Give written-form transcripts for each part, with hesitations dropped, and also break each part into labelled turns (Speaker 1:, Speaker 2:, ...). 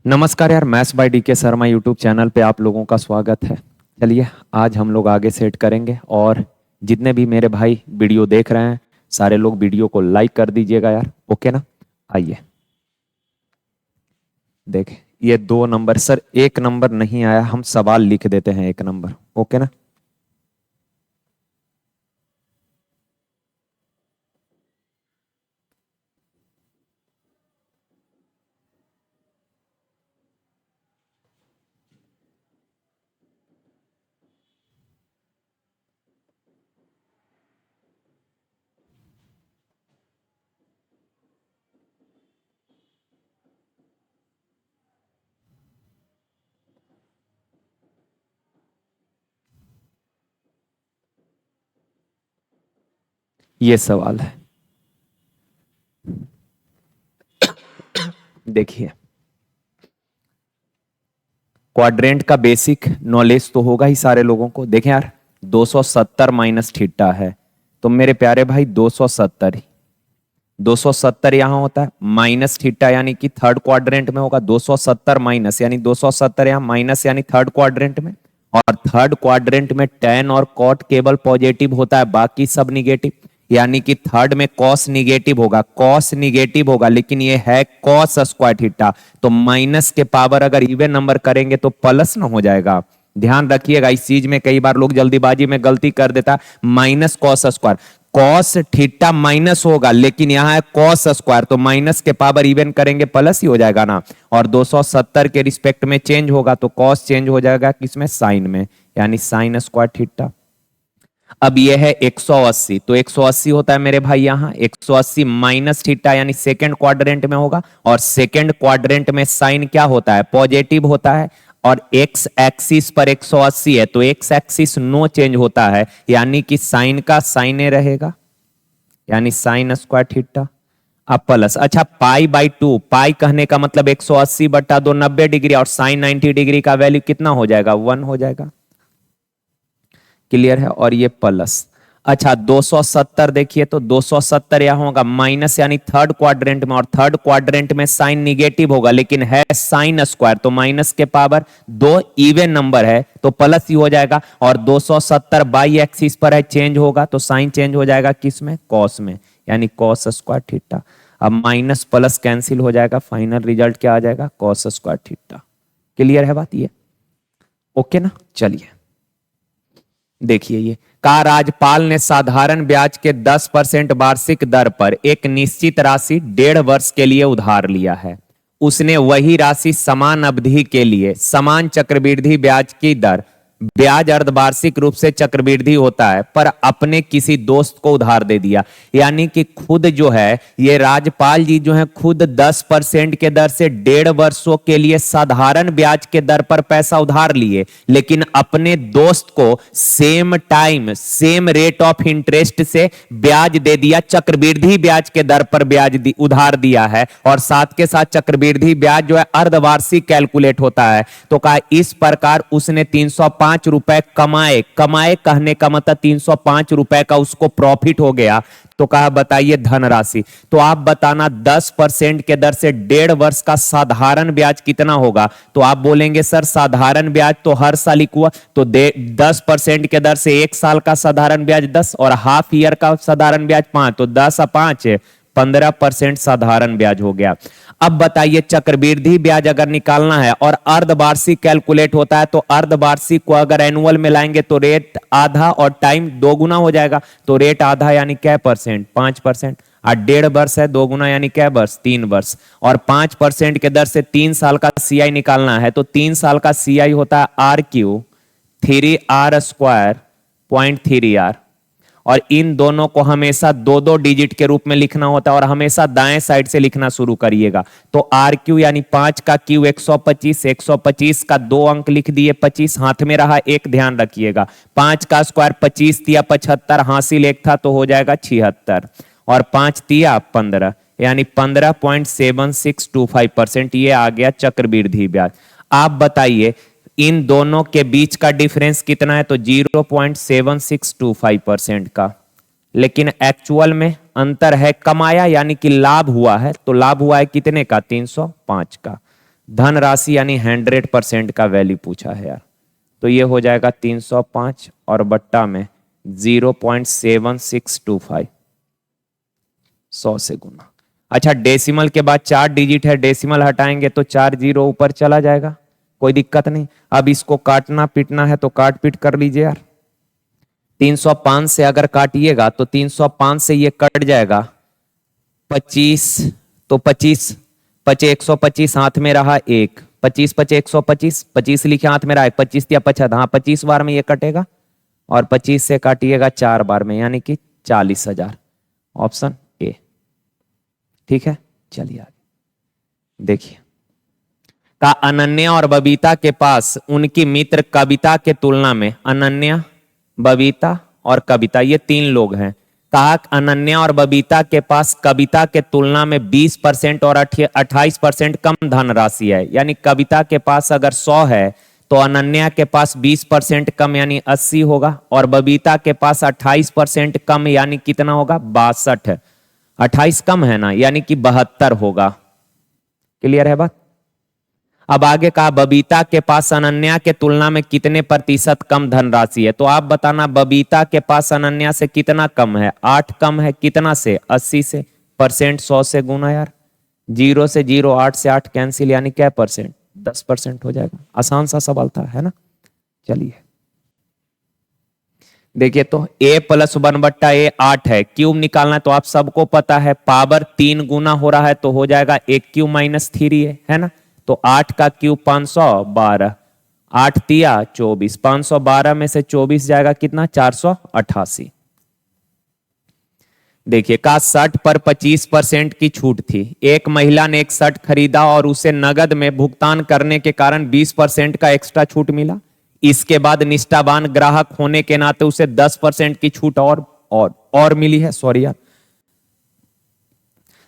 Speaker 1: नमस्कार यार, maths by DK Sharma YouTube channel पे आप लोगों का स्वागत है। चलिए आज हम लोग आगे सेट करेंगे और जितने भी मेरे भाई वीडियो देख रहे हैं सारे लोग वीडियो को लाइक कर दीजिएगा यार। ओके ना। आइए देख, ये 2 नंबर सर, 1 नंबर नहीं आया, हम सवाल लिख देते हैं 1 नंबर। ओके ना। ये सवाल है, देखिए क्वाड्रेंट का बेसिक नॉलेज तो होगा ही सारे लोगों को। देखें यार, 270 माइनस थीटा है, तो मेरे प्यारे भाई 270 ही 270 यहां होता है, माइनस थीटा यानी कि थर्ड क्वाड्रेंट में होगा। 270 माइनस यानी 270 यहां माइनस यानी थर्ड क्वाड्रेंट में, और थर्ड क्वाड्रेंट में tan और cot केवल पॉजिटिव होता है, बाकी सब निगेटिव। यानी कि थर्ड में cos निगेटिव होगा, cos निगेटिव होगा, लेकिन ये है cos स्क्वायर थीटा, तो माइनस के पावर अगर इवन नंबर करेंगे तो प्लस ना हो जाएगा। ध्यान रखिएगा इस चीज में, कई बार लोग जल्दीबाजी में गलती कर देता। Minus cos square, cos theta minus होगा, लेकिन यहां है कॉस स्क्वायर, तो माइनस के पावर इवन करेंगे प्लस ही हो जाएगा ना। और 270 के रिस्पेक्ट में चेंज होगा तो कॉस चेंज हो जाएगा किसमें, साइन में, यानी साइन स्क्वायर थीटा। अब यह है 180, तो 180 होता है मेरे भाई यहां 180 माइनस थीटा यानी सेकंड क्वाड्रेंट में होगा, और सेकंड क्वाड्रेंट में साइन क्या होता है, पॉजिटिव होता है। और एक्स एक्सिस पर 180 है, तो एक्स एक्सिस नो चेंज होता है, यानी कि साइन का साइने रहेगा, यानी साइन स्क्वायर थीटा। अब प्लस, अच्छा पाई बाई 2, पाई कहने का मतलब 180 बटा 2 90 डिग्री, और साइन 90 डिग्री का वैल्यू कितना हो जाएगा, 1 हो जाएगा। क्लियर है। और ये प्लस, अच्छा 270 देखिए, तो 270 यहां होगा माइनस यानी थर्ड क्वाड्रेंट में, और थर्ड क्वाड्रेंट में साइन निगेटिव होगा, लेकिन है साइन स्क्वायर, तो माइनस के पावर 2 इवन नंबर है तो प्लस ही हो जाएगा। और 270 बाई एक्सिस पर है, चेंज होगा तो साइन चेंज हो जाएगा किस में, कॉस में, यानी कॉस स्क्वायर थीटा। अब माइनस प्लस कैंसिल हो जाएगा, फाइनल रिजल्ट क्या आ जाएगा, कॉस स्क्वायर थीटा। क्लियर है बात ये। ओके ना। चलिए देखिए, ये का राज्यपाल ने साधारण ब्याज के 10% वार्षिक दर पर एक निश्चित राशि 1.5 वर्ष के लिए उधार लिया है। उसने वही राशि समान अवधि के लिए समान चक्रवृद्धि ब्याज की दर, ब्याज अर्धवार्षिक रूप से चक्रवृद्धि होता है, पर अपने किसी दोस्त को उधार दे दिया। यानी कि खुद जो है ये राजपाल जी जो है खुद 10% के दर से 1.5 वर्षों के लिए साधारण ब्याज के दर पर पैसा उधार लिए, लेकिन अपने दोस्त को same time same rate of interest से ब्याज दे दिया, चक्रवृद्धि ब्याज के दर पर ब्याज उधार दिया है, और साथ के साथ चक्रवृद्धि ब्याज जो है अर्धवार्षिक कैलकुलेट होता है। तो कहा इस प्रकार उसने 305 रुपए कमाए, कमाए कहने का मतलब 305 रुपए का उसको प्रॉफिट हो गया। तो कहा बताइए धनराशि, तो आप बताना 10% के दर से 1.5 वर्ष का साधारण ब्याज कितना होगा। तो आप बोलेंगे सर साधारण ब्याज तो हर साल हुआ, तो 10% के दर से 1 साल का साधारण ब्याज 10, और हाफ ईयर का साधारण ब्याज 5, तो 10 और 5 15% साधारण ब्याज हो गया। अब बताइए चक्रवृद्धि ब्याज अगर निकालना है और अर्धवार्षिक कैलकुलेट होता है, तो अर्धवार्षिक को अगर एनुअल में लाएंगे तो रेट आधा और टाइम 2 गुना हो जाएगा, तो रेट आधा यानी क्या परसेंट, 5%। और 1.5 वर्ष है, 2 गुना यानी क्या वर्ष, 3 वर्ष। और 5% के दर से 3 साल का सीआई निकालना है, तो 3 साल का सीआई होता है RQ 3R² 0.3R। और इन दोनों को हमेशा 2-2 डिजिट के रूप में लिखना होता है, और हमेशा दाएं साइड से लिखना शुरू करिएगा। तो RQ यानी 5 का Q 125, 125 का 2 अंक लिख दिए, 25 हाथ में रहा एक, ध्यान रखिएगा 5 का स्क्वायर 25 तिया 75, हासिल एक था तो हो जाएगा 76, और 5 तिया 15 यानी 15.7625%। ये आ गया चक्रवृद्धि ब्याज। आप बताइए इन दोनों के बीच का डिफरेंस कितना है, तो 0.7625% का, लेकिन एक्चुअल में अंतर है कमाया यानी कि लाभ हुआ है, तो लाभ हुआ है कितने का, 305 का। धनराशि यानी 100% का वैल्यू पूछा है यार। तो ये हो जाएगा 305 और बट्टा में 0.7625, 100 से गुना। अच्छा, डेसिमल के बाद 4 डिजिट है, डेसिमल हटाएंगे तो 4 जीरो ऊपर चला जाएगा, कोई दिक्कत नहीं। अब इसको काटना पीटना है तो काट पीट कर लीजिए यार। 305 से अगर काटिएगा तो 305 से ये कट जाएगा 25, तो 25 पचे 125 हाथ में रहा एक, 25 पचे 125, 25 लिखे हाथ में रहा एक, 25 या 75, हाँ 25 बार में ये कटेगा और 25 से काटिएगा 4 बार में, यानी कि 40,000, ऑप्शन ए। ठीक है, चलिए आगे देखिए। का अनन्या और बबीता के पास उनकी मित्र कविता के तुलना में, अनन्या, बबीता और कविता ये 3 लोग हैं। कहा अनन्या और बबीता के पास कविता के तुलना में 20% और 28% कम धनराशि है। यानी कविता के पास अगर 100 है तो अनन्या के पास 20% कम यानी 80 होगा, और बबीता के पास 28% कम यानी कितना होगा, 62। 28 कम है ना, यानी कि 72 होगा। क्लियर है बात। अब आगे कहा बबीता के पास अनन्या के तुलना में कितने प्रतिशत कम धनराशि है। तो आप बताना बबीता के पास अनन्या से कितना कम है, 8 कम है, कितना से, 80 से, परसेंट 100 से गुना यार, 0 से 0, 8 से 8 कैंसिल, यानी क्या परसेंट, 10% हो जाएगा। आसान सा सवाल था, है ना। चलिए देखिए, तो a + 1/a 8 है, क्यूब निकालना है तो आप सबको पता है पावर 3 गुना हो रहा है तो हो जाएगा 1 क्यूब माइनस 3 है ना। तो 8 का क्यूब 512, 8 तिया 24, 512 में से 24 जाएगा कितना, 488। देखिए का शर्ट पर 25% की छूट थी। एक महिला ने एक शर्ट खरीदा और उसे नगद में भुगतान करने के कारण 20% का एक्स्ट्रा छूट मिला। इसके बाद निष्ठावान ग्राहक होने के नाते उसे 10% की छूट और मिली है, सॉरी यार,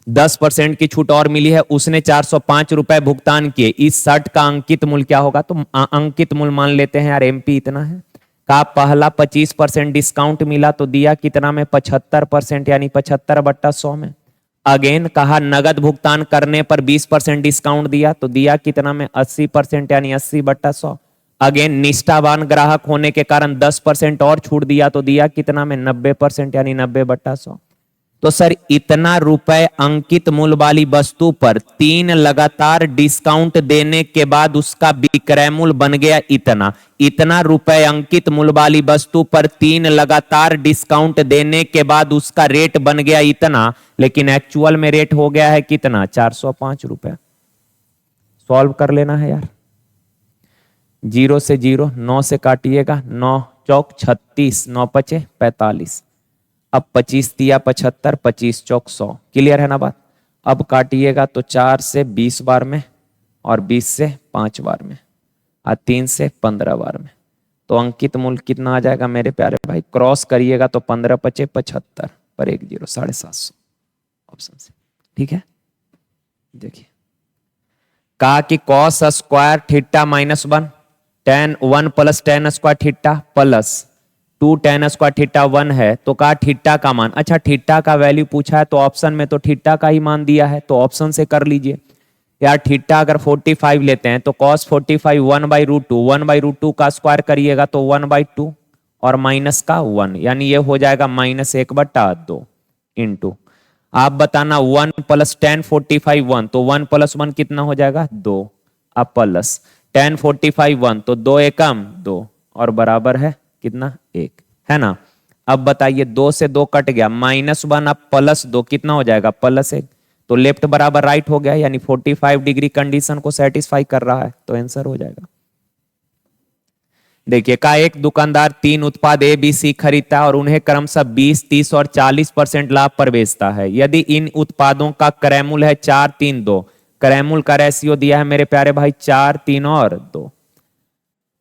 Speaker 1: 10% की छूट और मिली है। उसने 405 रुपए भुगतान किए। इस शर्ट का अंकित मूल्य क्या होगा। तो अंकित मूल्य मान लेते हैं यार, एमपी इतना है। का पहला 25% डिस्काउंट मिला तो दिया कितना में, 75%, यानी 75/100 में। अगेन कहा नगद भुगतान करने पर 20% डिस्काउंट दिया तो दिया कितना में, 80%, यानी 80/100। अगेन निष्ठावान ग्राहक होने के कारण 10% और छूट दिया तो दिया कितना में, 90%, यानी 90/100। तो सर इतना रुपए अंकित मूल्य वाली वस्तु पर 3 लगातार डिस्काउंट देने के बाद उसका विक्रय मूल्य बन गया इतना। इतना रुपए अंकित मूल्य वाली वस्तु पर 3 लगातार डिस्काउंट देने के बाद उसका रेट बन गया इतना, लेकिन एक्चुअल में रेट हो गया है कितना, 405 रुपए। सॉल्व कर लेना है यार। 0 से 0, 9 से काटिएगा, 9 चौक 36, 9 पचे 45। अब 25 तिया 75, 25 चौक 100। क्लियर है ना बात। अब काटिएगा तो 4 से 20 बार में, और 20 से 5 बार में, और 3 से 15 बार में। तो अंकित मूल्य कितना आ जाएगा मेरे प्यारे भाई, क्रॉस करिएगा तो 15 पचे 75 पर 1 0, 750 ऑप्शन से। ठीक है, देखिए कहा कि cos square theta -1 tan 1 + tan square theta plus 2 tan square theta 1 है। तो कहा थीटा का मान, अच्छा थीटा का वैल्यू पूछा है तो ऑप्शन में तो थीटा का ही मान दिया है तो ऑप्शन से कर लीजिए यार। थीटा अगर 45 लेते हैं तो cos 45 1/√2, 1/√2 का स्क्वायर करिएगा तो 1/2 और माइनस का 1, यानी ये हो जाएगा -1/2 इंटू, आप बताना 1 + tan 45 1, तो 1 + 1 कितना हो जाएगा 2, अब प्लस tan 45 1, तो 2 एकम 2 और बराबर है कितना 1, है ना। अब बताइए 2 से 2 कट गया, -1 अब +2 कितना हो जाएगा +1, तो लेफ्ट बराबर राइट हो गया, यानी 45 डिग्री कंडीशन को सेटिस्फाई कर रहा है तो आंसर हो जाएगा। देखिए का एक दुकानदार 3 उत्पाद ए बी सी खरीदता है और उन्हें क्रमशः 20, 30 और 40% लाभ पर बेचता है। यदि इन उत्पादों का क्रय मूल्य है 4, 3, 2, क्रय मूल्य का रेशियो दिया है मेरे प्यारे भाई 4, 3 और 2।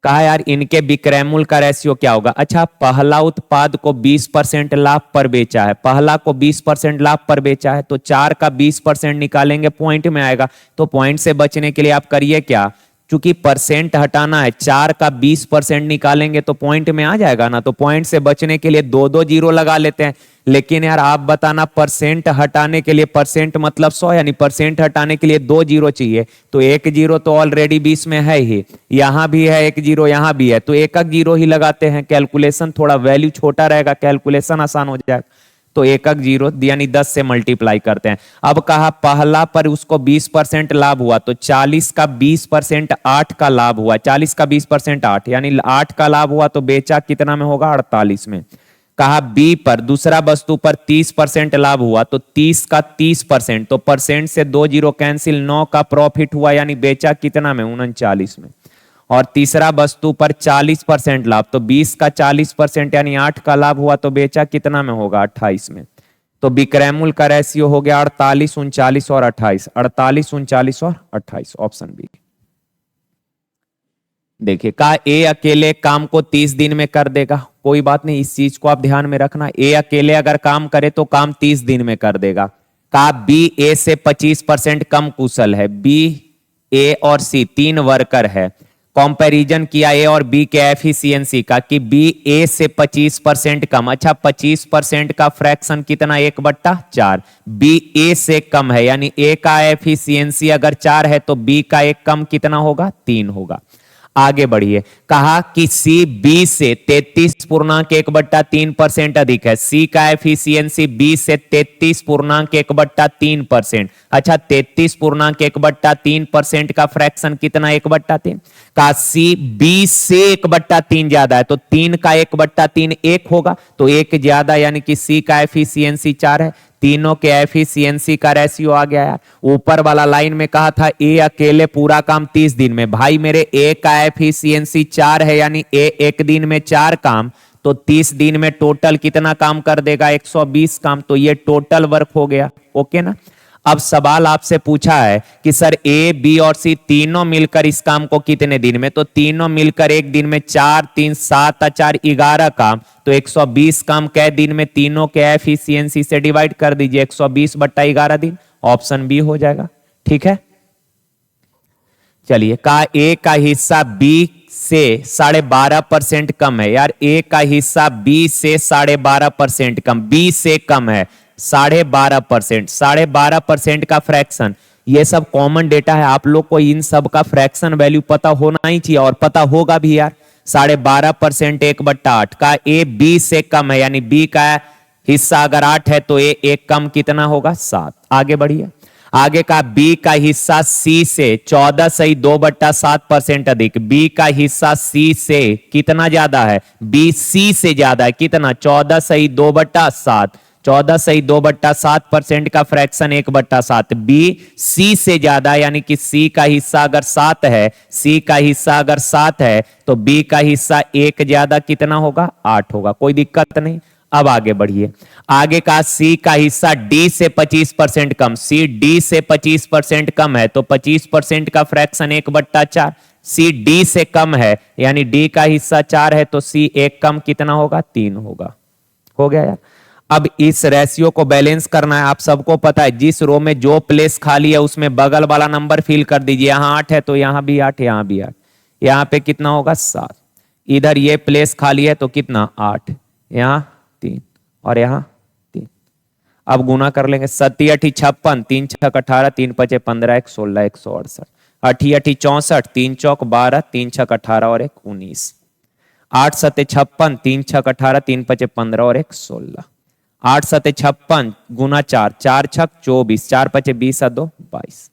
Speaker 1: कहा यार इनके विक्रय मूल्य का रेशियो क्या होगा। अच्छा पहला उत्पाद को 20% लाभ पर बेचा है, पहला को 20% लाभ पर बेचा है तो 4 का 20% निकालेंगे पॉइंट में आएगा। तो पॉइंट से बचने के लिए आप करिए क्या, चूंकि परसेंट हटाना है, 4 का 20% निकालेंगे तो पॉइंट में आ जाएगा ना, तो पॉइंट से बचने के लिए दो दो जीरो लगा लेते हैं। लेकिन यार आप बताना, परसेंट हटाने के लिए, परसेंट मतलब 100, यानी परसेंट हटाने के लिए 2 जीरो चाहिए, तो 1 जीरो तो ऑलरेडी 20 में है ही, यहां भी है 1 जीरो, यहां भी है, तो एक जीरो ही लगाते हैं। कैलकुलेशन थोड़ा वैल्यू छोटा रहेगा, कैलकुलेशन आसान हो जाएगा। तो एक जीरो यानी 10 से मल्टीप्लाई करते हैं। अब कहा पहला पर उसको 20% लाभ हुआ, तो 40 का 20% 8 का लाभ हुआ, 40 का 20% 8, यानी 8 का लाभ हुआ, तो बेचा कितना में होगा, 48 में। कहा बी पर, दूसरा वस्तु पर 30% लाभ हुआ, तो 30 का 30%, तो परसेंट से 2 जीरो कैंसिल, 9 का प्रॉफिट हुआ, यानी बेचा कितना में, 39 में। और तीसरा वस्तु पर 40% लाभ, तो 20 का 40% यानी 8 का लाभ हुआ, तो बेचा कितना में होगा, 28 में। तो विक्रय मूल्य का रेशियो हो गया 48, 39 और 28, 48, 39 और 28, ऑप्शन बी। देखिए कहा ए अकेले काम को 30 दिन में कर देगा, कोई बात नहीं, इस चीज को आप ध्यान में रखना, ए अकेले अगर काम करे तो काम 30 दिन में कर देगा। कहा बी ए से 25% कम कुशल है, बी ए और सी 3 वर्कर है। कंपैरिजन किया ए और बी के एफिशिएंसी का कि बी ए से 25% कम, अच्छा 25% का फ्रैक्शन कितना, 1/4, बी ए से कम है, यानी ए का एफिशिएंसी अगर 4 है तो बी का एक कम कितना होगा, 3 होगा। आगे बढ़िए, कहा कि सी बी से 33.1/3% अधिक है, सी का एफिशिएंसी बी से 33.1/3%, अच्छा 33.1/3% का फ्रैक्शन कितना, 1/3। का सी बी से 1/3 ज्यादा है, तो 3 का 1/3 1 होगा, तो 1 ज्यादा, यानी कि सी का एफिशिएंसी 4 है। तीनों के एफिशिएंसी का रेशियो आ गया है। ऊपर वाला लाइन में कहा था ए अकेले पूरा काम 30 दिन में, भाई मेरे ए का एफिशिएंसी 4 है, यानी ए एक दिन में 4 काम, तो 30 दिन में टोटल कितना काम कर देगा, 120 काम, तो ये टोटल वर्क हो गया। ओके ना। अब सवाल आपसे पूछा है कि सर ए बी और सी तीनों मिलकर इस काम को कितने दिन में, तो तीनों मिलकर एक दिन में 4 3 7 4 11 काम, तो 120 काम कै दिन में, तीनों के एफिशिएंसी से डिवाइड कर दीजिए, 120/11 दिन, ऑप्शन बी हो जाएगा। ठीक है, चलिए कहा ए का हिस्सा बी से 12.5% कम है, यार ए का हिस्सा बी से 12.5% कम, बी से कम है 12.5%, 12.5% का फ्रैक्शन, ये सब कॉमन डेटा है, आप लोग को इन सब का फ्रैक्शन वैल्यू पता होना ही चाहिए, और पता होगा भी यार। 12.5% 1/8 का ए बी से कम है, यानी बी का हिस्सा अगर 8 है तो ए एक कम कितना होगा, 7। आगे बढ़िए, आगे का बी का हिस्सा सी से 14.2/7% अधिक, बी का हिस्सा सी से कितना ज्यादा है, बी सी से ज्यादा है, कितना, 14.2/7, 14.2/7% का फ्रैक्शन 1/7, बी सी से ज्यादा, यानी कि सी का हिस्सा अगर 7 है, सी का हिस्सा अगर 7 है तो बी का हिस्सा 1 ज्यादा कितना होगा, 8 होगा, कोई दिक्कत नहीं। अब आगे बढ़िए, आगे का सी का हिस्सा डी से 25% कम, सी डी से 25% कम है, तो 25% का फ्रैक्शन 1/4, सी डी से कम है, यानी डी का हिस्सा 4 है, तो सी एक कम कितना होगा, 3 होगा। हो गया यार। अब इस रेशियो को बैलेंस करना है, आप सबको पता है, जिस रो में जो प्लेस खाली है उसमें बगल वाला नंबर फिल कर दीजिए, यहां 8 है तो यहां भी 8, यहां भी 8, यहां पे कितना होगा, 7, इधर ये प्लेस खाली है तो कितना, 8, यहां 3 और यहां 3। अब गुना कर लेंगे, 7 8 56, 3 6 18, 3 5 15, 1 16, 168, 8 8 64, 3 चौक 12, 3 6 18 और 1 19, 8 7 56, 3 6 18, 3 5 15 और 1 16, 8 7 56 गुना 4, 4 6 24, 4 5 20 और 2 22।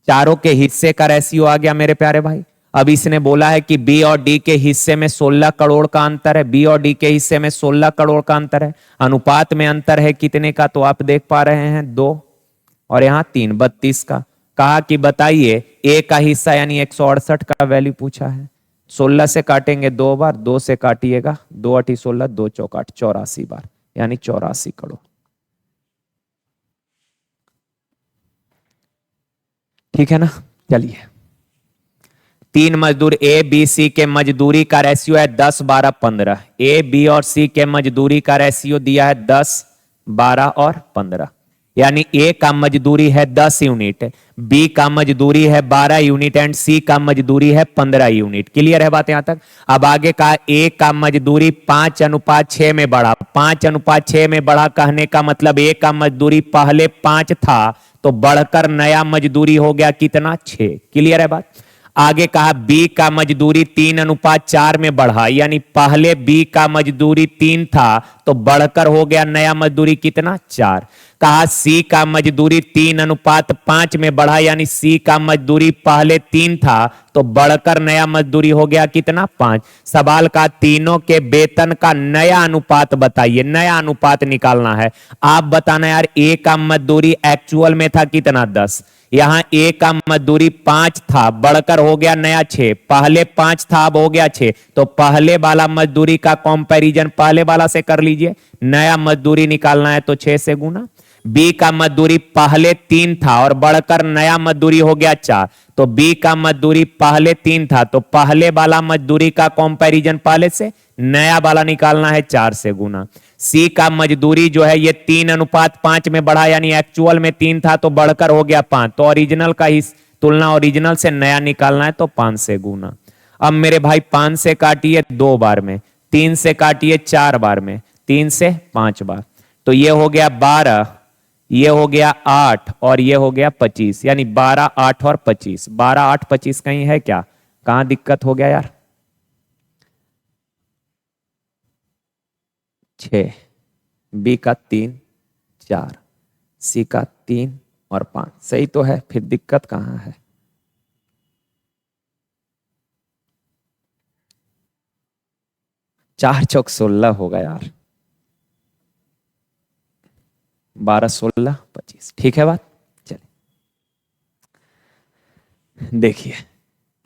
Speaker 1: चारों के हिस्से का रेशियो आ गया मेरे प्यारे भाई। अब इसने बोला है कि बी और डी के हिस्से में 16 करोड़ का अंतर है, बी और डी के हिस्से में 16 करोड़ का अंतर है। अनुपात में अंतर है कितने का, तो आप देख पा रहे हैं 2 और यहाँ 3, 32 का। कहा कि बताइए ए का हिस्सा यानी 168 का वैल्यू पूछा है। 16 से काटेंगे 2 बार, 2 से काटिएगा, 2 8 16, 2 चौक 8, 84 बार, यानी 84 करोड़। ठीक है ना। चलिए, 3 मजदूर ए बी सी के मजदूरी का रेशियो है 10 12 15। ए बी और सी के मजदूरी का रेशियो दिया है 10 12 और 15। यानी ए का मजदूरी है 10 यूनिट, बी का मजदूरी है 12 यूनिट एंड सी का मजदूरी है 15 यूनिट। क्लियर है बात यहां तक? अब आगे का ए का मजदूरी 5:6 में बढ़ा। 5:6 में बढ़ा कहने का मतलब ए का मजदूरी पहले 5 था तो बढ़कर नया मजदूरी हो गया कितना? 6। क्लियर है बात? आगे कहा बी का मजदूरी 3:4 में बढ़ा, यानी पहले बी का मजदूरी 3 था तो बढ़कर हो गया नया मजदूरी कितना? 4। कहा सी का मजदूरी 3:5 में बढ़ा, यानी सी का मजदूरी पहले 3 था तो बढ़कर नया मजदूरी हो गया कितना? 5। सवाल का तीनों के वेतन का नया अनुपात बताइए, नया अनुपात निकालना है। आप बताना यार, ए का मजदूरी एक्चुअल में था कितना? 10। यहां ए का मजदूरी 5 था, बढ़कर हो गया नया 6। पहले 5 था अब हो गया 6, तो पहले वाला मजदूरी का कंपैरिजन पहले वाला से कर लीजिए। नया मजदूरी निकालना है तो 6 से गुना। बी का मजदूरी पहले 3 था और बढ़कर नया मजदूरी हो गया 4, तो बी का मजदूरी पहले 3 था तो पहले वाला मजदूरी का कंपैरिजन पहले से, नया वाला निकालना है 4 से गुना। सी का मजदूरी जो है ये 3:5 में बढ़ा, यानी एक्चुअल में 3 था तो बढ़कर हो गया 5, तो ओरिजिनल का ही तुलना ओरिजिनल से नया निकालना है तो 5 से गुना। अब मेरे भाई 5 से काटिए 2 बार में, 3 से काटिए 4 बार में, 3 से 5 बार, तो ये हो गया 12, ये हो गया 8 और ये हो गया 25, यानी 12, 8 और 25। 12, 8, 25 कहीं है क्या? कहां दिक्कत हो गया यार? 6, बी का 3, 4, सी का 3 और 5 सही तो है, फिर दिक्कत कहां है? चार चौक 16 होगा यार, 12, 16, 25। ठीक है बात? चलिए देखिए,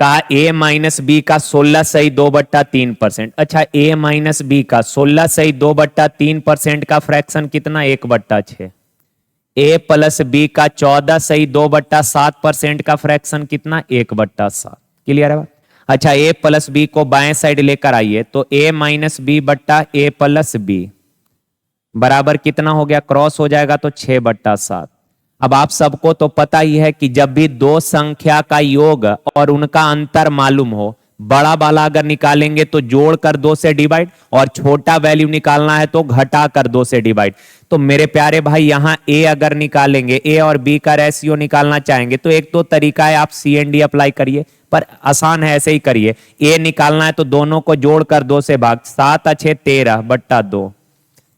Speaker 1: का ए माइनस बी का 16 सही 2/3%। अच्छा, ए माइनस बी का 16 सही 2/3% का फ्रैक्शन कितना? 1/6। ए प्लस बी का 14 सही 2/7% का फ्रैक्शन कितना? 1/7। क्लियर है बात? अच्छा, ए प्लस बी को बाएं साइड लेकर आइए तो ए माइनस बी बट्टा ए प्लस बी बराबर कितना हो गया? क्रॉस हो जाएगा तो 6/7। अब आप सबको तो पता ही है कि जब भी दो संख्या का योग और उनका अंतर मालूम हो, बड़ा वाला अगर निकालेंगे तो जोड़कर 2 से डिवाइड और छोटा वैल्यू निकालना है तो घटाकर 2 से डिवाइड। तो मेरे प्यारे भाई यहां ए अगर निकालेंगे, ए और बी का रेशियो निकालना चाहेंगे तो एक तो तरीका है, आप CND अप्लाई करिए, पर आसान है, ऐसे ही करिए। ए निकालना है तो दोनों को जोड़कर 2 से भाग, 7 × 6 13/2।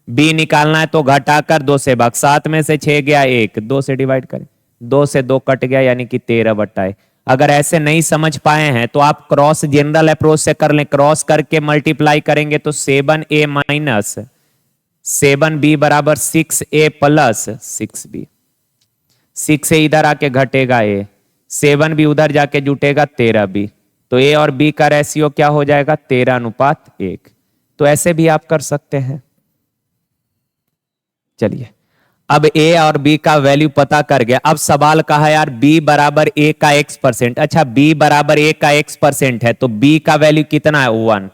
Speaker 1: बी निकालना है तो घटाकर 2 से भाग, 7 में से 6 गया 1, 2 से डिवाइड करें, 2 से 2 कट गया यानी कि 13/1। अगर ऐसे नहीं समझ पाए हैं तो आप क्रॉस जनरल अप्रोच से कर लें, क्रॉस करके मल्टीप्लाई करेंगे तो 7a माइनस 7b बराबर 6a प्लस 6b। 6 इधर आके घटेगा a, 7b उधर जाके जुटेगा 13b, तो a और b का रेशियो क्या हो जाएगा? 13:1। तो ऐसे भी आप कर सकते हैं। चलिए, अब a और b का वैल्यू पता कर गया। अब सवाल कहा यार b बराबर a का x%। अच्छा, b बराबर a का x% है तो b का वैल्यू कितना है? 1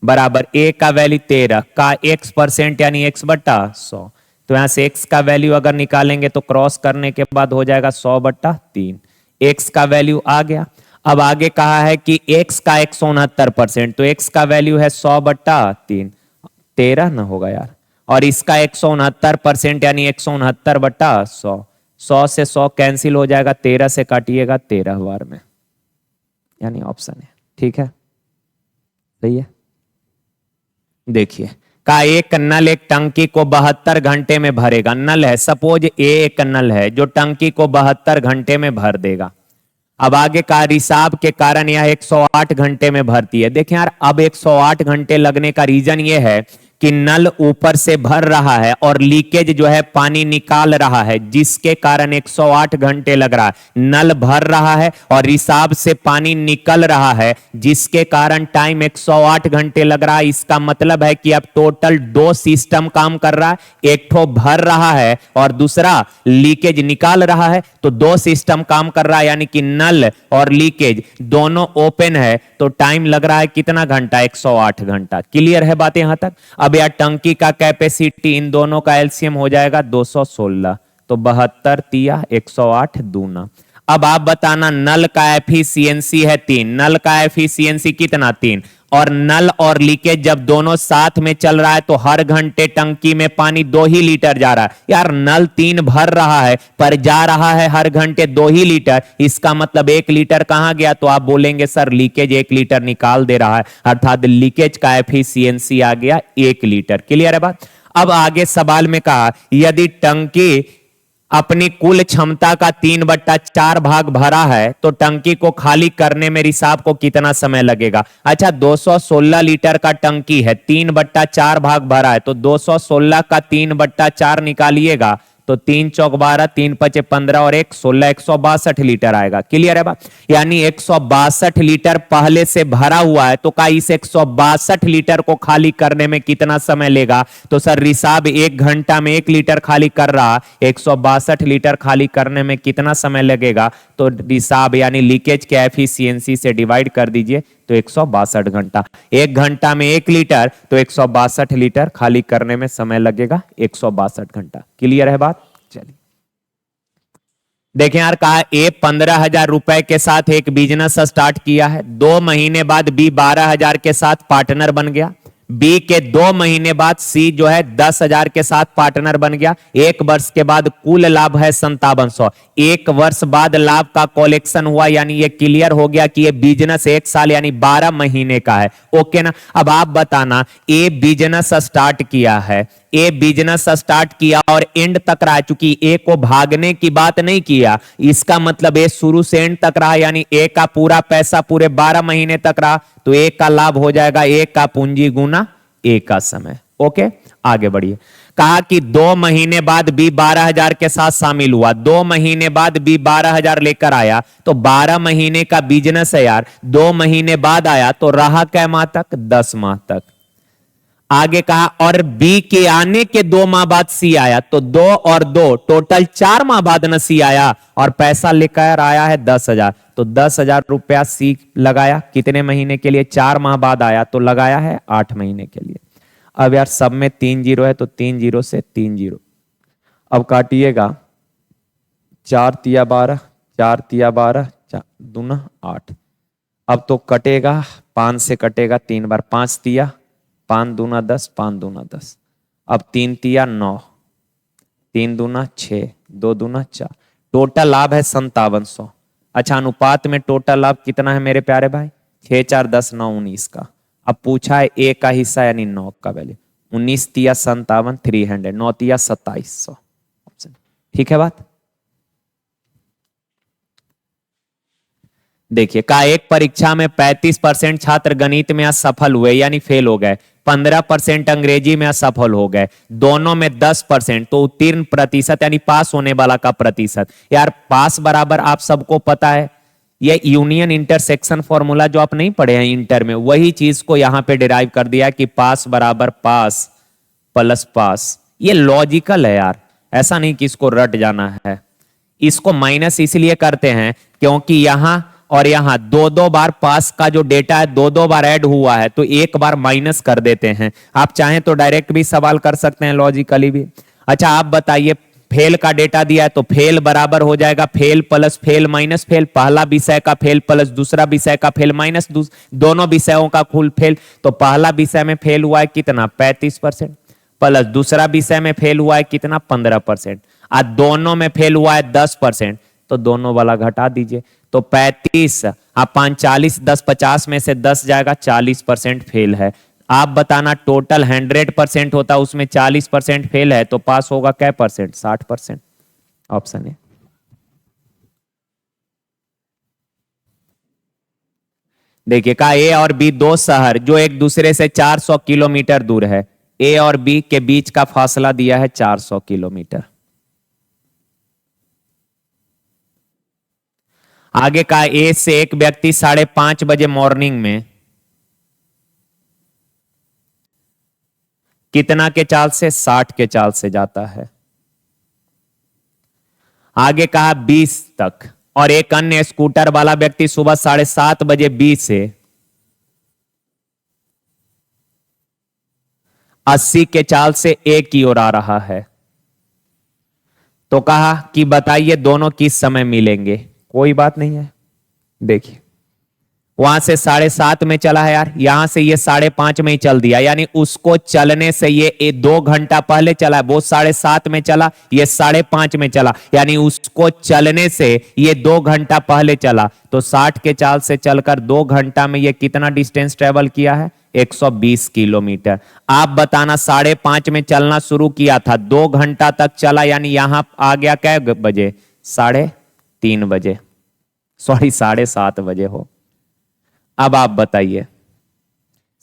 Speaker 1: बराबर a का वैल्यू 13 का x% यानी x/100। तो यहां से x का वैल्यू अगर निकालेंगे तो क्रॉस करने के बाद हो जाएगा 100/3। x का वैल्यू आ गया। अब आगे कहा है कि x का 169%, तो x का वैल्यू है 100/3, 13 ना होगा यार, और इसका 169% यानी 169/100। 100 से 100 कैंसिल हो जाएगा, 13 से काटिएगा 13 बार में, यानी ऑप्शन है। ठीक है, सही है। देखिए, का एक नल एक टंकी को 72 घंटे में भरेगा। नल है, सपोज ए एक नल है जो टंकी को 72 घंटे में भर देगा। अब आगे का रिसाव के कारण यह 108 घंटे में भरती है। देखें यार, अब 108 घंटे लगने का रीजन ये है कि नल ऊपर से भर रहा है और लीकेज जो है पानी निकाल रहा है, जिसके कारण 108 घंटे लग रहा है। नल भर रहा है और रिसाव से पानी निकल रहा है, जिसके कारण टाइम 108 घंटे लग रहा है। इसका मतलब है कि अब टोटल 2 सिस्टम काम कर रहा है, एक ठो भर रहा है और दूसरा लीकेज निकाल रहा है, तो 2 सिस्टम काम कर रहा है, यानी कि नल और लीकेज दोनों ओपन है, तो टाइम लग रहा है कितना घंटा? 108 घंटा। क्लियर है बात यहां तक? अब यार टंकी का कैपेसिटी इन दोनों का एलसीएम हो जाएगा 216, तो 72 तिया 108 दूना। अब आप बताना नल का एफिशिएंसी है 3, नल का एफिशिएंसी कितना 3, और नल और लीकेज जब दोनों साथ में चल रहा है तो हर घंटे टंकी में पानी 2 ही लीटर जा रहा है। यार नल 3 भर रहा है पर जा रहा है हर घंटे 2 ही लीटर, इसका मतलब 1 लीटर कहां गया? तो आप बोलेंगे सर लीकेज 1 लीटर निकाल दे रहा है, अर्थात लीकेज का एफिशिएंसी आ गया 1 लीटर। क्लियर है बात? अब आगे सवाल में कहा यदि टंकी अपनी कुल क्षमता का 3/4 भाग भरा है तो टंकी को खाली करने में रिसाव को कितना समय लगेगा? अच्छा 216 लीटर का टंकी है, 3/4 भाग भरा है, तो 216 का 3/4 निकालिएगा तो 3 चौक 12, 3 पचे 15 और 1 16, 162 लीटर आएगा। क्लियर है बात? यानी 162 लीटर पहले से भरा हुआ है, तो का इस 162 लीटर को खाली करने में कितना समय लेगा? तो सर रिसाव 1 घंटा में 1 लीटर खाली कर रहा, 162 लीटर खाली करने में कितना समय लगेगा? तो रिसाव यानी लीकेज के एफिशिएंसी से डिवाइड कर दीजिए तो 162 घंटा। 1 घंटा में 1 लीटर तो 162 लीटर खाली करने में समय लगेगा 162 घंटा। क्लियर है बात? चलिए देखें यार, कहा ए 15,000 रुपए के साथ एक बिजनेस स्टार्ट किया है, 2 महीने बाद बी 12,000 के साथ पार्टनर बन गया, बी के 2 महीने बाद सी जो है 10,000 के साथ पार्टनर बन गया, 1 वर्ष के बाद कुल लाभ है 5700, 1 वर्ष बाद लाभ का कलेक्शन हुआ, यानी ये क्लियर हो गया कि ये बिजनेस 1 साल यानी 12 महीने का है। ओके ना? अब आप बताना ए बिजनेस स्टार्ट किया है, ए बिजनेस स्टार्ट किया और एंड तक रहा, चूंकि ए को भागने की बात नहीं किया, इसका मतलब ए शुरू से एंड तक रहा, यानी ए का पूरा पैसा पूरे 12 महीने तक रहा, तो ए का लाभ हो जाएगा ए का पूंजी गुना ए का समय। ओके आगे बढ़िए। कहा कि 2 महीने बाद बी 12,000 के साथ शामिल हुआ, 2 महीने बाद बी 12,000 लेकर आया, तो 12 महीने का बिजनेस है यार, 2 महीने बाद आया तो रहा कै माह तक? 10 माह तक। आगे कहा और बी के आने के 2 माह बाद सी आया, तो 2 और 2 टोटल 4 माह बाद न सी आया और पैसा लेकर आया है 10,000, तो 10,000 रुपया सी लगाया कितने महीने के लिए? 4 माह बाद आया तो लगाया है 8 महीने के लिए। अब यार सब में 3 जीरो है तो 3 जीरो से 3 जीरो, अब काटिएगा 4 तिया 12, 4 तिया 12, 4 दूना 8, अब तो कटेगा 5 से कटेगा 3 बार, 5 तिया 5 दूना 10, 5 दूना 10, अब 3 तिया 9, 3 दूना 6, 2 दूना 4, टोटल लाभ है 5700। अच्छा अनुपात में टोटल लाभ कितना है मेरे प्यारे भाई? 6 4 10 9 19 का। अब पूछा है ए का हिस्सा यानी 9 का वैल्यू, 19 तिया 57 300, 9 तिया 2700। ठीक है बात? देखिए का एक परीक्षा में 35% छात्र गणित में असफल हुए यानी फेल हो गए, 15% अंग्रेजी में असफल हो गए, दोनों में 10%, तो उत्तीर्ण प्रतिशत यानी पास होने वाला का प्रतिशत। यार पास बराबर आप सबको पता है, ये यूनियन इंटरसेक्शन फॉर्मूला जो आप नहीं पढ़े हैं इंटर में, वही चीज को यहां पे डिराइव कर दिया कि पास बराबर पास प्लस पास। ये लॉजिकल है यार, ऐसा नहीं कि इसको रट जाना है। इसको माइनस इसलिए करते हैं क्योंकि यहां और यहां 2-2 बार पास का जो डेटा है 2-2 बार ऐड हुआ है, तो एक बार माइनस कर देते हैं। आप चाहें तो डायरेक्ट भी सवाल कर सकते हैं, लॉजिकली भी। अच्छा आप बताइए, फेल का डेटा दिया है तो फेल बराबर हो जाएगा fail plus fail minus fail, पहला विषय का फेल प्लस दूसरा विषय का फेल माइनस दोनों विषयों का कुल फेल। तो पहला विषय में फेल हुआ है कितना? 35%, प्लस दूसरा विषय में फेल हुआ है कितना? 15%, और दोनों में फेल हुआ है 10%, तो दोनों वाला घटा दीजिए, तो 35 आप 5 40, 10 50 में से 10 जाएगा, 40% फेल है। आप बताना टोटल 100% होता उसमें 40% फेल है, तो पास होगा क्या परसेंट? 60%। ऑप्शन है। देखिए का ए और बी दो शहर जो एक दूसरे से 400 किलोमीटर दूर है, ए और बी के बीच का फासला दिया है 400 किलोमीटर। आगे का ए से एक व्यक्ति 5:30 बजे मॉर्निंग में कितना के चाल से? 60 के चाल से जाता है। आगे कहा 20 तक, और एक अन्य स्कूटर वाला व्यक्ति सुबह 7:30 बजे 20 से 80 के चाल से ए की ओर आ रहा है। तो कहा कि बताइए दोनों किस समय मिलेंगे। कोई बात नहीं है, देखिए वहां से 7:30 में चला है यार, यहां से ये 5:30 में ही चल दिया, यानी उसको चलने से ये 2 घंटा पहले चला है। वो 7:30 में चला, ये 5:30 में चला, यानी उसको चलने से ये 2 घंटा पहले चला। तो 60 के चाल से चलकर 2 घंटा में ये कितना डिस्टेंस ट्रेवल किया है? 120 किलोमीटर। आप बताना 5:30 में चलना शुरू किया था, 2 घंटा तक चला, यानी यहां आ गया क्या बजे? 3:30 बजे, सॉरी 7:30 बजे हो। अब आप बताइए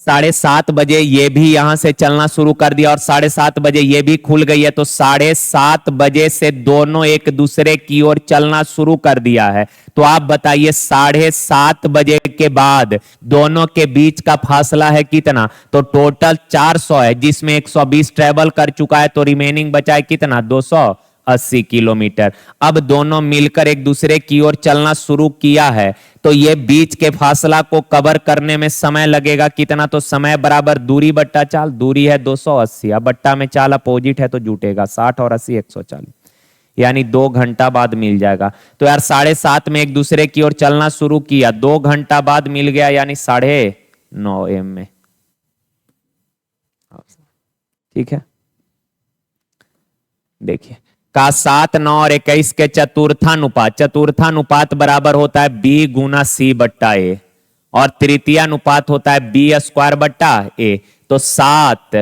Speaker 1: 7:30 बजे ये भी यहां से चलना शुरू कर दिया और 7:30 बजे ये भी खुल गई है, तो 7:30 बजे से दोनों एक दूसरे की ओर चलना शुरू कर दिया है। तो आप बताइए 7:30 बजे के बाद दोनों के बीच का फासला है कितना? तो टोटल 400 है, जिसमें 120 ट्रेवल कर चुका है, तो रिमेनिंग बचा है कितना? 280 किलोमीटर। अब दोनों मिलकर एक दूसरे की ओर चलना शुरू किया है, तो ये बीच के फासला को कवर करने में समय लगेगा कितना? तो समय बराबर दूरी बट्टा चाल, दूरी है 280, अब बट्टा में चाल अपोजिट है तो जुटेगा, 60 और 80 140, यानी 2 घंटा बाद मिल जाएगा। तो यार 7:30 में एक दूसरे की ओर चलना शुरू किया, 2 घंटा बाद मिल गया, यानी 9:30 AM में। ठीक है, देखिए का 7, 9 और 21 के चतुर्थानुपात बराबर होता है b गुना c बट्टा a, और तृतीयानुपात होता है b² बट्टा a। तो 7,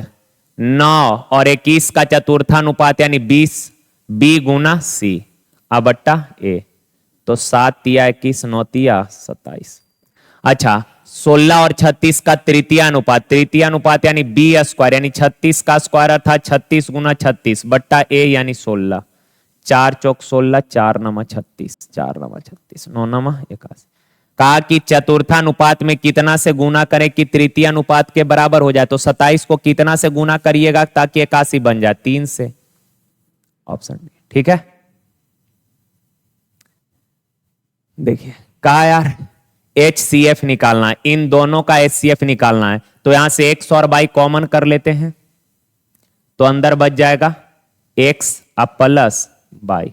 Speaker 1: 9 और 21 का चतुर्थानुपात यानी 20 b गुना c अब बट्टा a। तो 7 तिया 21, 9 तिया 27। अच्छा 16 और 36 का तृतीयानुपात यानी b² यानी 36 का स्क्वायर अर्थात 36 गुना 36 बट्टा a यानी 16। 4 चौक 16, 4 नमा 36, 4 नमा 36, 9 नमा 81। कहा कि चतुर्थानुपात में कितना से गुना करें कि तृतीय अनुपात के बराबर हो जाए? तो 27 को कितना से गुना करिएगा ताकि 81 बन जाए? 3 से, ऑप्शन डी। ठीक है, देखिए कहा यार HCF निकालना है, इन दोनों का HCF निकालना है। तो यहां से x और y कॉमन कर लेते हैं, तो अंदर बच जाएगा x अब प्लस y,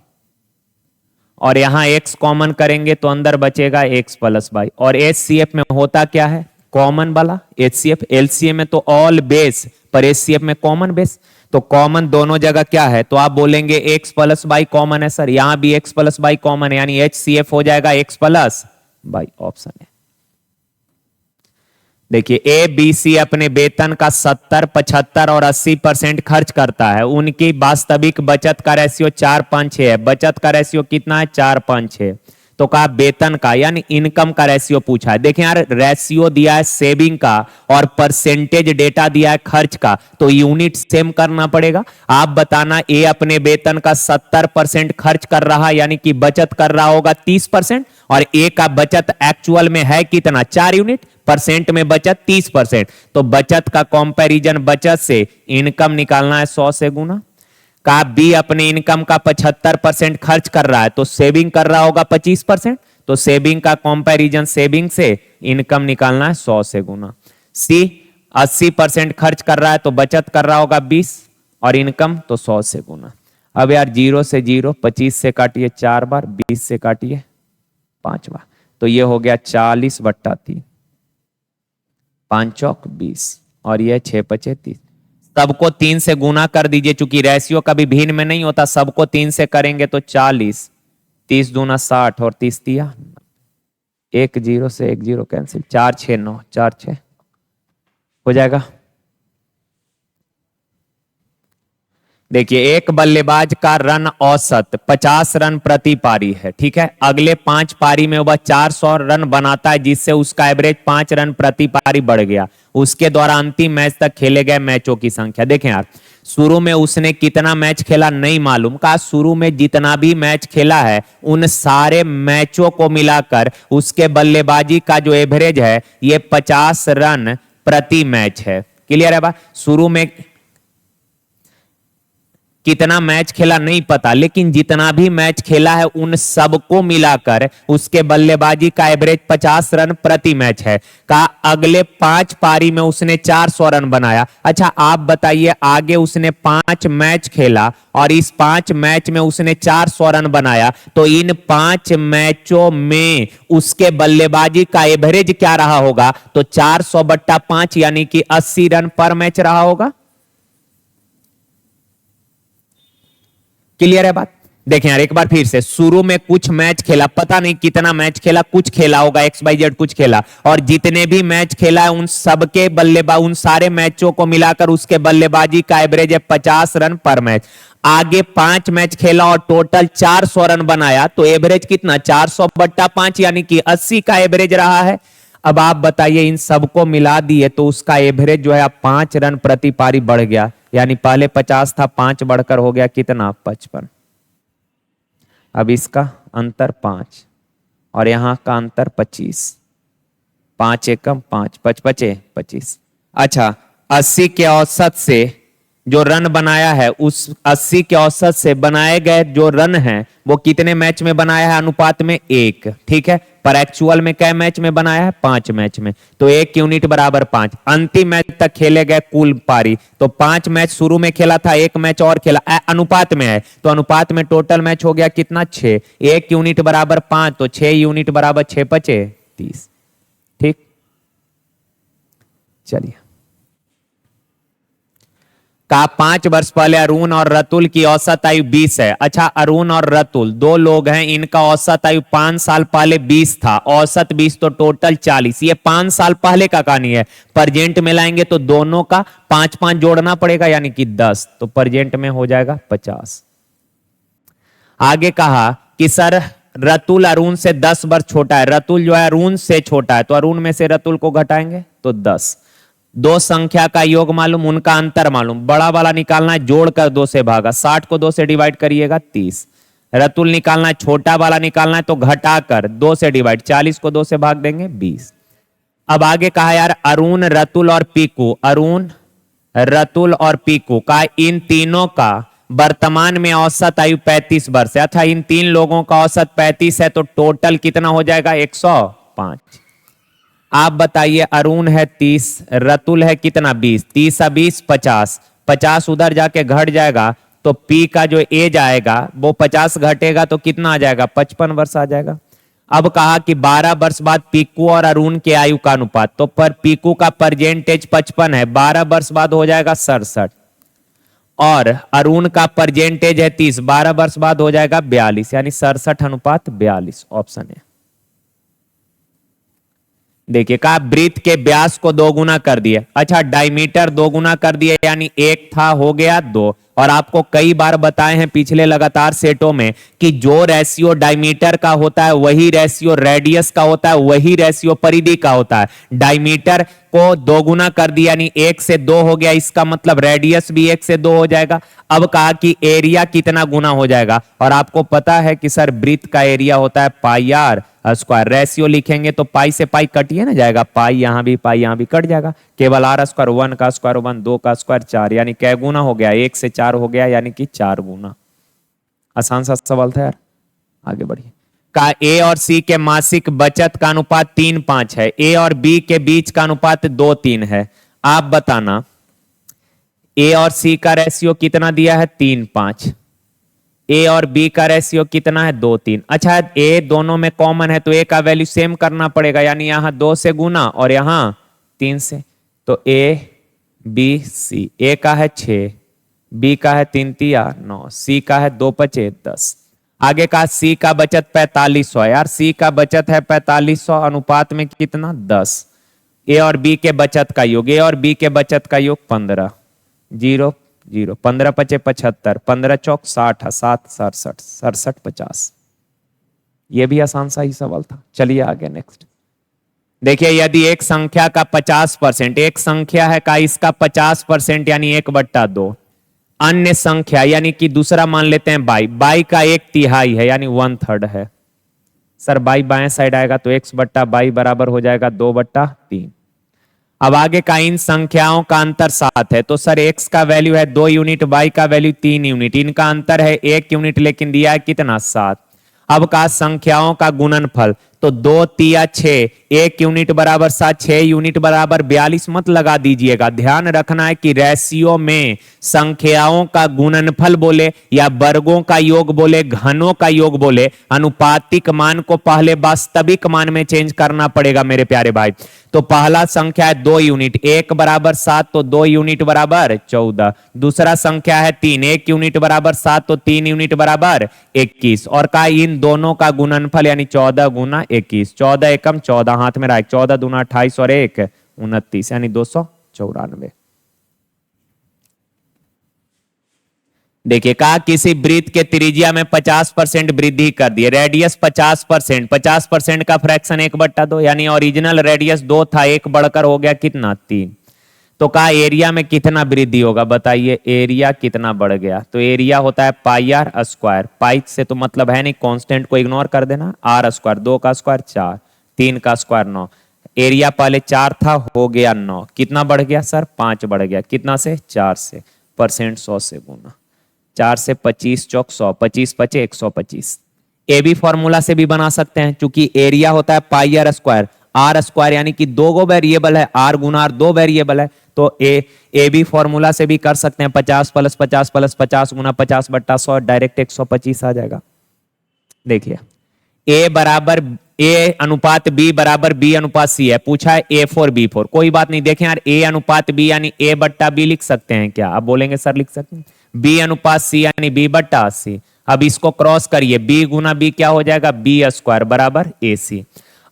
Speaker 1: और यहां x कॉमन करेंगे तो अंदर बचेगा x प्लस y। और HCF में होता क्या है? कॉमन वाला HCF। LCM में तो ऑल बेस, पर HCF में कॉमन बेस। तो कॉमन दोनों जगह क्या है? तो आप बोलेंगे x प्लस y कॉमन है सर, यहां भी x प्लस y कॉमन है, यानी HCF हो जाएगा x प्लस y, ऑप्शन है। देखिए ABC अपने वेतन का 70, 75 और 80% खर्च करता है। उनकी वास्तविक बचत का रेशियो 4:5:6 है। बचत का रेशियो कितना है? 4:5:6। तो कहा वेतन का यानी इनकम का रेशियो पूछा है। देखें यार रेशियो दिया है सेविंग का और परसेंटेज डेटा दिया है खर्च का, तो यूनिट सेम करना पड़ेगा। आप बताना ए अपने वेतन का 70% खर्च कर रहा यानी कि बचत कर रहा होगा 30%, और ए का बचत एक्चुअल में है कितना? 4 यूनिट, परसेंट में बचत 30%। तो बचत का कंपैरिजन बचत से इनकम निकालना है 100 से गुना। का बी अपने इनकम का 75% खर्च कर रहा है, तो सेविंग कर रहा होगा 25%, तो सेविंग का कंपैरिजन सेविंग से इनकम निकालना है 100 से गुना। सी 80% खर्च कर रहा है, तो बचत कर रहा होगा 20 और इनकम तो 100 से गुना। अब यार 0 से 0, 25 से काटिए 4 बार, 20 से काटिए 5 बार, तो ये हो गया 40/3, 5 चौक 20 और ये 6×5 30। सबको 3 से गुना कर दीजिए, चूंकि रेशियो कभी भिन्न में नहीं होता, सबको 3 से करेंगे तो 40, 30 दूना 60 और 30 तिया 1 0 से 1 0 कैंसिल, 4 6 9, 4 6 हो जाएगा। देखिए एक बल्लेबाज का रन औसत 50 रन प्रति पारी है, ठीक है। अगले 5 पारी में वह 400 रन बनाता है, जिससे उसका एवरेज 5 रन प्रति पारी बढ़ गया। उसके द्वारा अंतिम मैच तक खेले गए मैचों की संख्या। देखें यार शुरू में उसने कितना मैच खेला नहीं मालूम, का शुरू में जितना भी मैच खेला है उन सारे मैचों को मिलाकर उसके बल्लेबाजी का जो एवरेज है ये 50 रन प्रति मैच है। क्लियर है बात? शुरू में कितना मैच खेला नहीं पता, लेकिन जितना भी मैच खेला है उन सबको मिलाकर उसके बल्लेबाजी का एवरेज 50 रन प्रति मैच है। का अगले 5 पारी में उसने 400 रन बनाया। अच्छा आप बताइए, आगे उसने 5 मैच खेला और इस 5 मैच में उसने 400 रन बनाया, तो इन 5 मैचों में उसके बल्लेबाजी का एवरेज क्या रहा होगा? तो 400/5 यानी कि 80 रन पर मैच रहा होगा। क्लियर है बात? देखें यार एक बार फिर से, शुरू में कुछ मैच खेला, पता नहीं कितना मैच खेला, कुछ खेला होगा, XYZ कुछ खेला, और जितने भी मैच खेला है उन सबके बल्लेबाज, उन सारे मैचों को मिलाकर उसके बल्लेबाजी का एवरेज है 50 रन पर मैच। आगे 5 मैच खेला और टोटल 400 रन बनाया, तो एवरेज कितना? 400/5 यानी कि 80 का एवरेज रहा है। अब आप बताइए, इन सबको मिला दिए तो उसका एवरेज जो है 5 रन प्रति पारी बढ़ गया, यानी पहले 50 था, 5 बढ़कर हो गया कितना? 55। अब इसका अंतर 5 और यहां का अंतर 25, 5 एकम 5, 5 पचे 25। अच्छा 80 के औसत से जो रन बनाया है, उस 80 के औसत से बनाए गए जो रन हैं वो कितने मैच में बनाया है? अनुपात में 1, ठीक है। पर एक्चुअल में कै मैच में बनाया है? 5 मैच में, तो 1 यूनिट बराबर 5। अंतिम मैच तक खेले गए कुल पारी, तो 5 मैच शुरू में खेला था, 1 मैच और खेला, अनुपात में है, तो अनुपात में टोटल मैच हो गया कितना? 6। 1 यूनिट बराबर 5, तो 6 यूनिट बराबर 6 पचे 30। ठीक, चलिए। का 5 वर्ष पहले अरुण और रतुल की औसत आयु 20 है। अच्छा अरुण और रतुल 2 लोग हैं, इनका औसत आयु 5 साल पहले 20 था, औसत 20 तो टोटल 40। ये 5 साल पहले का कहानी है, प्रेजेंट में लाएंगे तो दोनों का 5-5 जोड़ना पड़ेगा यानी कि 10, तो प्रेजेंट में हो जाएगा 50। आगे कहा कि सर रतुल अरुण से 10 वर्ष छोटा है, रतुल जो है अरुण से छोटा है, तो अरुण में से रतुल को घटाएंगे तो 10। दो संख्या का योग मालूम, उनका अंतर मालूम, बड़ा वाला निकालना है, जोड़कर 2 से भागा, 60 को 2 से डिवाइड करिएगा 30। रतुल निकालना है, छोटा वाला निकालना है, तो घटाकर 2 से डिवाइड, 40 को 2 से भाग देंगे 20। अब आगे कहा यार अरुण रतुल और पीकू, अरुण रतुल और पीकू का इन तीनों का वर्तमान में औसत आयु 35 वर्ष है। अच्छा इन 3 लोगों का औसत 35 है, तो टोटल कितना हो जाएगा? 105। आप बताइए, अरुण है 30, रतुल है कितना? 20, 30 और 20 50, 50 उधर जाके घट जाएगा, तो पी का जो एज आएगा वो 50 घटेगा तो कितना आ जाएगा? 55 वर्ष आ जाएगा। अब कहा कि 12 वर्ष बाद पीकू और अरुण के आयु का अनुपात, तो पर पीकू का परजेंटेज 55 है, 12 वर्ष बाद हो जाएगा 67, और अरुण का परजेंटेज है 30, 12 वर्ष बाद हो जाएगा 42, यानी 67:42। ऑप्शन है। देखिए कहा वृत्त के व्यास को 2 गुना कर दिए। अच्छा डायमीटर 2 गुना कर दिए, यानी 1 था हो गया 2। और आपको कई बार बताए हैं पिछले लगातार सेटों में कि जो रेशियो डायमीटर का होता है वही रेशियो रेडियस का होता है, वही रेशियो परिधि का होता है। डायमीटर को 2 गुना कर दिया यानी 1 से 2 हो गया, इसका मतलब रेडियस भी 1 से 2 हो जाएगा। अब कहा कि एरिया कितना गुना हो जाएगा, और आपको पता है कि सर वृत्त का एरिया होता है पाई आर स्क्वायर। रेशियो लिखेंगे तो पाई से पाई कटिए ना जाएगा, पाई यहां भी पाई यहां भी कट जाएगा, केवल आर स्क्वायर 1 का स्क्वायर 1, 2 का स्क्वायर 4, यानी कै गुना हो गया? 1 से 4 हो गया, यानी कि 4 गुना। आसान सा सवाल था यार, आगे बढ़िए। का ए और सी के मासिक बचत का अनुपात 3:5 है, ए और बी के बीच का अनुपात 2:3 है। आप बताना ए और सी का रेशियो कितना दिया है? 3:5। ए और बी का रेशियो कितना है? 2:3। अच्छा ए दोनों में कॉमन है तो ए का वैल्यू सेम करना पड़ेगा, यानी यहां 2 से गुना और यहां 3 से, तो ए बी सी, ए का है 6, बी का है 3 तिया 9, सी का है 2 पचे 10। आगे का सी का बचत 4500 है यार, सी का बचत है 4500, अनुपात में कितना? 10। ए और बी के बचत का योग, ए और बी के बचत का योग 15, 0 0, 15 पचे 75, 15 चौक 60, 7 67, 67 50। ये भी आसान सा ही सवाल था। चलिए आगे नेक्स्ट देखिए, यदि एक संख्या का 50%, एक संख्या है का इसका 50% यानी 1/2, अन्य संख्या यानी कि दूसरा मान लेते हैं बाई, बाई का 1/3 है यानी 1/3 है। सर बाई बाएं साइड आएगा तो x/बाई बराबर हो जाएगा 2/3। अब आगे का इन संख्याओं का अंतर 7 है, तो सर x का वैल्यू है 2 यूनिट, y का वैल्यू 3 यूनिट, इनका अंतर है 1 यूनिट, लेकिन दिया है कितना 7। अब का संख्याओं का गुणनफल, तो 2 तिया 6, 1 यूनिट बराबर 7, 6 यूनिट बराबर 42 मत लगा दीजिएगा। ध्यान रखना है कि रेशियो में संख्याओं का गुणनफल बोले या वर्गों का योग बोले, घनों का योग बोले, अनुपातिक मान को पहले वास्तविक मान में चेंज करना पड़ेगा मेरे प्यारे भाई। तो पहला संख्या है 2 यूनिट, 1 बराबर 7, तो 2 यूनिट बराबर 14। दूसरा संख्या है 3, 1 यूनिट बराबर 7, तो 3 यूनिट बराबर 21। और का इन दोनों का गुणनफल यानी 14 गुना 21, 14 एकम 14, हाथ में रहा 14 दूना 28 और 1 29 यानी 294। देखिए कहा किसी वृत्त के त्रिज्या में 50% वृद्धि कर दी, रेडियस 50%, 50% का फ्रैक्शन 1/2 यानी ओरिजिनल रेडियस 2 था, 1 बढ़कर हो गया कितना 3। तो कहा एरिया में कितना वृद्धि होगा, बताइए एरिया कितना बढ़ गया। तो एरिया होता है पाई आर स्क्वायर, पाई से तो मतलब है नहीं, कांस्टेंट को इग्नोर कर देना, आर स्क्वायर, 2 का स्क्वायर 4, 3 का स्क्वायर 9, एरिया पहले 4 था हो गया 9, कितना बढ़ गया सर 5 बढ़ गया, कितना से 4 से, परसेंट 100 से गुना, 4 से 25 चौक 100, 25 पचे 125। ए बी फॉर्मूला से भी बना सकते हैं, क्योंकि एरिया होता है पाई आर स्क्वायर यानी कि 2 गो वेरिएबल है, आर गुना आर 2 वेरिएबल है, तो ए बी फॉर्मूला से भी कर सकते हैं, 50 प्लस 50 प्लस 50 गुना 50/100 डायरेक्ट 125 आ जाएगा। देखिए ए अनुपात बी बराबर बी अनुपात सी है, पूछा है A4 B4, कोई बात नहीं। देखें यार ए अनुपात बी यानी A/B लिख सकते हैं क्या, आप बोलेंगे सर लिख सकते हैं, बी अनुपात सी यानी B/C। अब इसको क्रॉस करिए, बी गुना बी क्या हो जाएगा, बी स्क्वायर बराबर AC।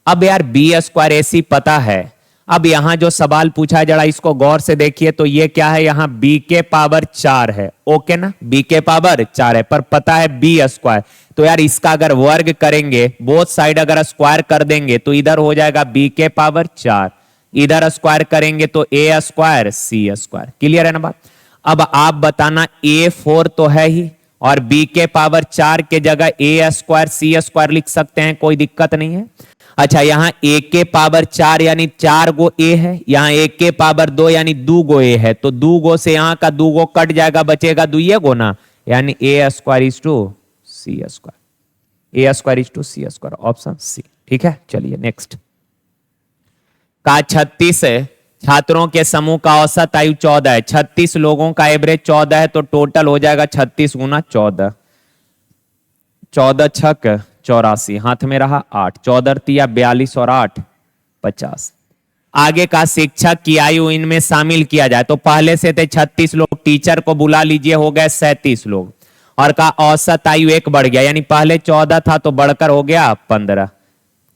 Speaker 1: अब यार बी स्क्वायर AC पता है, अब यहां जो सवाल पूछा है जरा इसको गौर से देखिए, तो ये क्या है, यहां b के पावर 4 है, ओके ना, b के पावर 4 है, पर पता है बी स्क्वायर, तो यार इसका अगर वर्ग करेंगे, बोथ साइड अगर स्क्वायर कर देंगे तो इधर हो जाएगा b के पावर 4, इधर स्क्वायर करेंगे तो a square c square. Clear है ना बात। अब आप बताना A4 तो है ही, और b के पावर 4 के जगह a स्क्वायर c स्क्वायर लिख सकते हैं, कोई दिक्कत नहीं है। अच्छा यहां a के पावर 4 यानी 4 गो a है, यहां a के पावर 2 यानी 2 गो a है, तो 2 गो से यहां का 2 गो कट जाएगा, बचेगा 2 गो ना, यानी a square is to c square, a square is to c square, option C. ठीक है, चलिए नेक्स्ट। का 36 छात्रों के समूह का औसत आयु 14 है, 36 लोगों का एवरेज 14 है, तो टोटल हो जाएगा 36 गुना 14, 14 छक 84, हाथ में रहा 8, 14 तिया 42 और 8 50। आगे का शिक्षक की आयु इनमें शामिल किया जाए, तो पहले से थे 36 लोग, टीचर को बुला लीजिए, हो गए 37 लोग, और का औसत आयु 1 बढ़ गया, यानी पहले 14 था तो बढ़कर हो गया 15।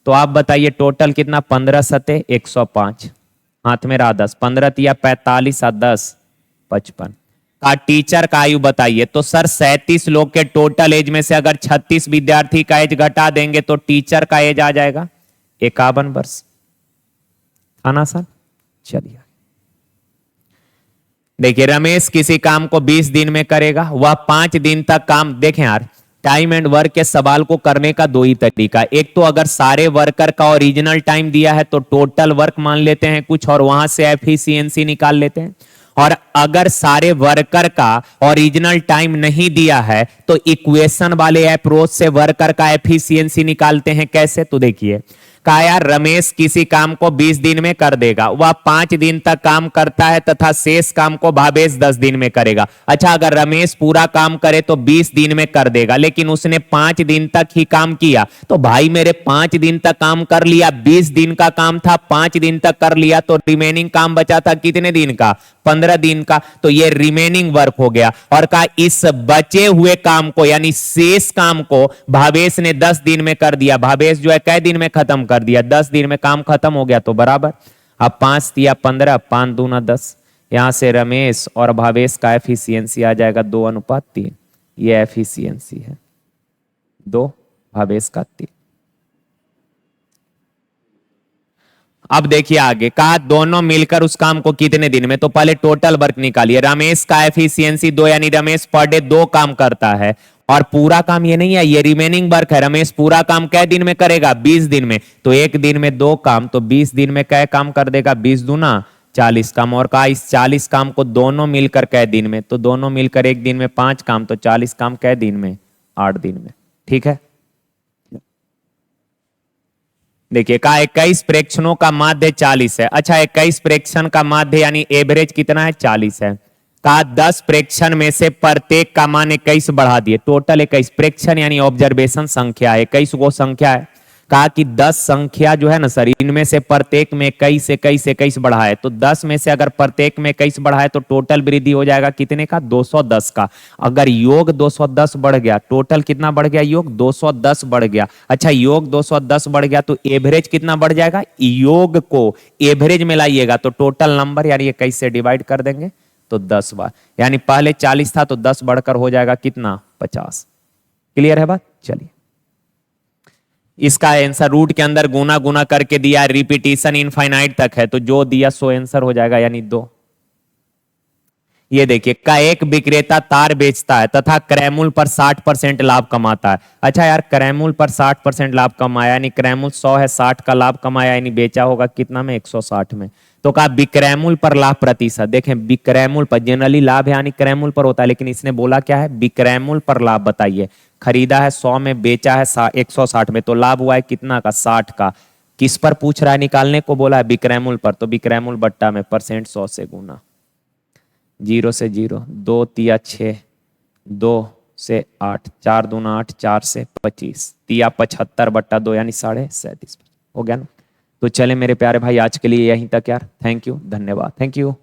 Speaker 1: तो आप बताइए टोटल कितना, 15 सते 105, हाथ में रहा 10, 15 तिया 45 और 10 55। का टीचर का आयु बताइए, तो सर 37 लोग के टोटल एज में से अगर 36 विद्यार्थी का एज घटा देंगे तो टीचर का एज आ जाएगा 51 वर्ष, आना सर। चलिए देखिए, रमेश किसी काम को 20 दिन में करेगा, वह 5 दिन तक काम, देखें यार टाइम एंड वर्क के सवाल को करने का 2 ही तरीका, एक तो अगर सारे वर्कर का ओरिजिनल टाइम दिया है तो टोटल वर्क मान लेते हैं कुछ, और वहां से एफिशिएंसी निकाल लेते हैं, और अगर सारे वर्कर का ओरिजिनल टाइम नहीं दिया है तो इक्वेशन वाले अप्रोच से वर्कर का एफिशिएंसी निकालते हैं। कैसे, तो देखिए कहा यार रमेश किसी काम को 20 दिन में कर देगा, वह 5 दिन तक काम करता है तथा शेष काम को भावेश 10 दिन में करेगा। अच्छा अगर रमेश पूरा काम करे तो 20 दिन में कर देगा, लेकिन उसने 5 दिन तक ही काम किया, तो भाई मेरे 5 दिन तक काम कर लिया, 20 दिन का काम था, 5 दिन तक कर लिया, तो रिमेनिंग काम बचा था कितने दिन का, 15 दिन का, तो ये रिमेनिंग वर्क हो गया। और कहा इस बचे हुए काम को यानी शेष काम को भावेश ने 10 दिन में कर दिया, भावेश जो है कै दिन में खत्म कर दिया, 10 दिन में काम खत्म हो गया, तो बराबर। अब 5 तिया 15, 5 दूना 10, यहां से रमेश और भावेश का एफिशिएंसी आ जाएगा 2:3, ये एफिशिएंसी है 2, भावेश का 3। अब देखिए आगे कहा दोनों मिलकर उस काम को कितने दिन में, तो पहले टोटल वर्क निकालिए, रमेश का एफिशिएंसी 2 यानी रमेश पर डे 2 काम करता है, और पूरा काम ये नहीं है, ये रिमेनिंग वर्क है, रमेश पूरा काम कै दिन में करेगा, 20 दिन में, तो 1 दिन में 2 काम, तो 20 दिन में कै काम कर देगा, 20 दूना 40 काम, और कहा इस 40 काम को दोनों मिलकर कै दिन में, तो दोनों मिलकर एक दिन में 5 काम, तो 40 काम कै दिन में, 8 दिन में। ठीक है, देखिए कहा 21 प्रेक्षणों का माध्य 40 है। अच्छा 21 प्रेक्षण का माध्य यानी एवरेज कितना है, 40 है। कहा 10 प्रेक्षण में से प्रत्येक का मान 21 बढ़ा दिए, टोटल 21 प्रेक्षण यानी ऑब्जर्वेशन संख्या है, 21 वो संख्या है। कहा कि 10 संख्या जो है ना सर, इनमें से प्रत्येक में 21 21 21 बढ़ा है, तो 10 में से अगर प्रत्येक में 21 बढ़ा है तो टोटल वृद्धि हो जाएगा कितने का, 210 का। अगर योग 210 बढ़ गया, टोटल कितना बढ़ गया, योग 210 बढ़ गया। अच्छा योग 210 बढ़ गया तो एवरेज कितना बढ़ जाएगा, योग को एवरेज में लाइएगा तो टोटल नंबर यानी 21 से डिवाइड कर देंगे तो 10 बार, यानी पहले 40 था तो 10 बढ़कर हो जाएगा कितना, 50। क्लियर है बात। चलिए इसका आंसर रूट के अंदर गुना गुना करके दिया, रिपीटिशन इनफाइनाइट तक है, तो जो दिया सो आंसर हो जाएगा यानी 2। ये देखिए का एक विक्रेता तार बेचता है तथा क्रैमुल पर 60% लाभ कमाता है। अच्छा यार क्रैमुल पर 60% लाभ कमाया यानी क्रैमुल 100 है, 60 का लाभ कमाया यानी बेचा होगा कितना में, 160 में। तो कहा विक्रैमुल पर लाभ प्रतिशत, देखें विक्रैमुल पर जनरली लाभ है यानी क्रैमुल पर होता है, लेकिन इसने बोला क्या है, विक्रैमुल पर लाभ बताइए। खरीदा है 100 में, बेचा है 160 में, तो लाभ हुआ है कितना का, 60 का। किस पर पूछ रहा है, निकालने को बोला है विक्रैमुल पर, तो विक्रैमुल बट्टा में परसेंट 100 से गुना, 0 से 0, 2 तिया 6, 2 से 8, 4 दूना 8, 4 से 25, तिया 75 बट्टा 2 यानी 37.5 हो गया ना। तो चले मेरे प्यारे भाई आज के लिए यहीं तक यार, थैंक यू, धन्यवाद, थैंक यू।